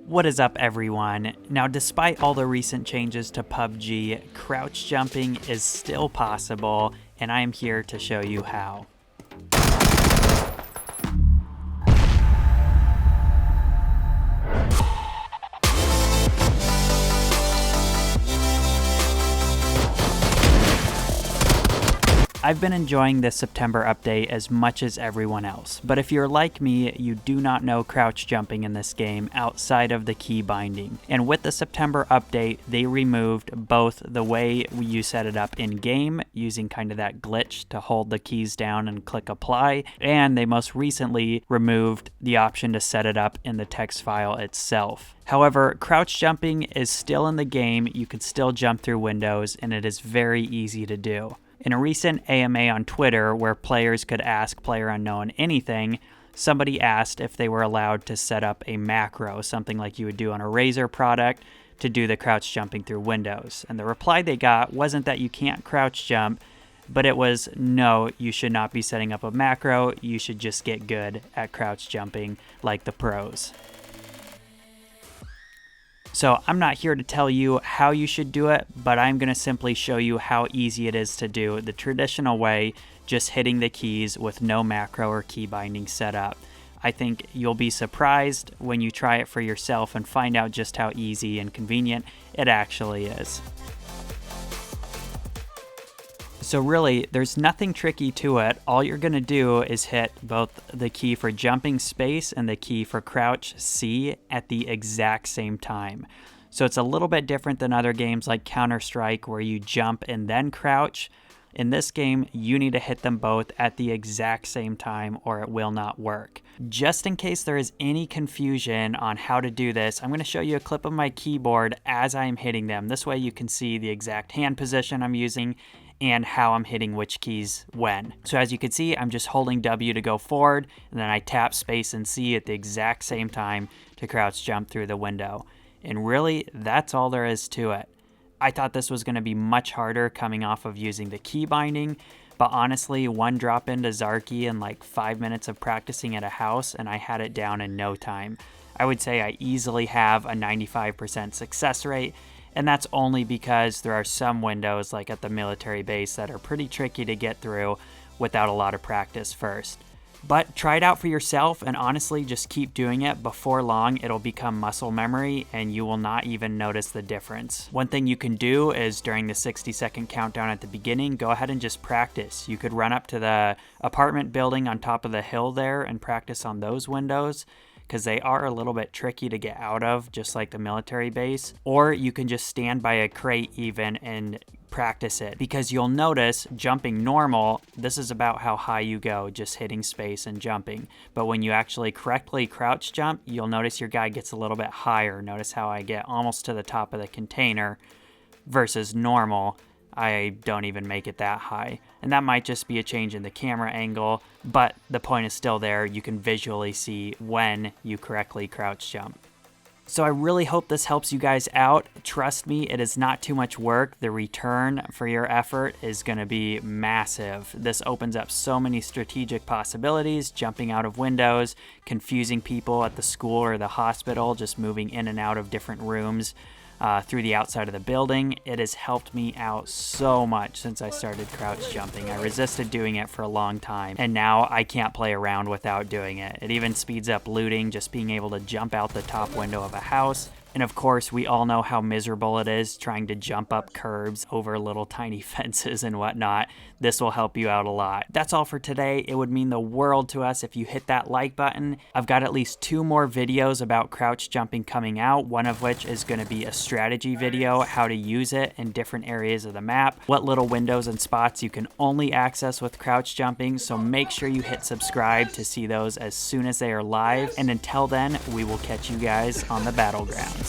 What is up, everyone? Now, despite all the recent changes to PUBG, crouch jumping is still possible, and I am here to show you how. I've been enjoying this September update as much as everyone else, but if you're like me, you do not know crouch jumping in this game outside of the key binding. And with the September update, they removed both the way you set it up in game, using kind of that glitch to hold the keys down and click apply, and they most recently removed the option to set it up in the text file itself. However, crouch jumping is still in the game, you can still jump through windows, and it is very easy to do. In a recent AMA on Twitter where players could ask Playerunknown anything, somebody asked if they were allowed to set up a macro, something like you would do on a Razer product, to do the crouch jumping through windows. And the reply they got wasn't that you can't crouch jump, but it was, no, you should not be setting up a macro, you should just get good at crouch jumping like the pros. So I'm not here to tell you how you should do it, but I'm going to simply show you how easy it is to do the traditional way, just hitting the keys with no macro or key binding set up. I think you'll be surprised when you try it for yourself and find out just how easy and convenient it actually is. So really, there's nothing tricky to it. All you're going to do is hit both the key for jumping space and the key for crouch C at the exact same time. So it's a little bit different than other games like Counter-Strike where you jump and then crouch. In this game, you need to hit them both at the exact same time or it will not work. Just in case there is any confusion on how to do this, I'm going to show you a clip of my keyboard as I'm hitting them. This way you can see the exact hand position I'm using and how I'm hitting which keys when. So as you can see, I'm just holding W to go forward, and then I tap space and C at the exact same time to crouch jump through the window. And really, that's all there is to it. I thought this was going to be much harder coming off of using the key binding, but honestly, one drop into Zarky and like 5 minutes of practicing at a house, and I had it down in no time. I would say I easily have a 95% success rate, and that's only because there are some windows, like at the military base, that are pretty tricky to get through without a lot of practice first. But try it out for yourself, and honestly, just keep doing it. Before long, it'll become muscle memory, and you will not even notice the difference. One thing you can do is during the 60-second countdown at the beginning, go ahead and just practice. You could run up to the apartment building on top of the hill there and practice on those windows, because they are a little bit tricky to get out of, just like the military base. Or you can just stand by a crate even and practice it, because you'll notice jumping normal, this is about how high you go, just hitting space and jumping. But when you actually correctly crouch jump, you'll notice your guy gets a little bit higher. Notice how I get almost to the top of the container versus normal. I don't even make it that high. And that might just be a change in the camera angle, but the point is still there. You can visually see when you correctly crouch jump. So I really hope this helps you guys out. Trust me, it is not too much work. The return for your effort is going to be massive. This opens up so many strategic possibilities, jumping out of windows, confusing people at the school or the hospital, just moving in and out of different rooms through the outside of the building. It has helped me out so much since I started crouch jumping. I resisted doing it for a long time, and now I can't play around without doing it. It even speeds up looting, just being able to jump out the top window of a house. And of course, we all know how miserable it is trying to jump up curbs over little tiny fences and whatnot. This will help you out a lot. That's all for today. It would mean the world to us if you hit that like button. I've got at least 2 more videos about crouch jumping coming out, one of which is going to be a strategy video, how to use it in different areas of the map, what little windows and spots you can only access with crouch jumping. So make sure you hit subscribe to see those as soon as they are live. And until then, we will catch you guys on the Battlegrounds.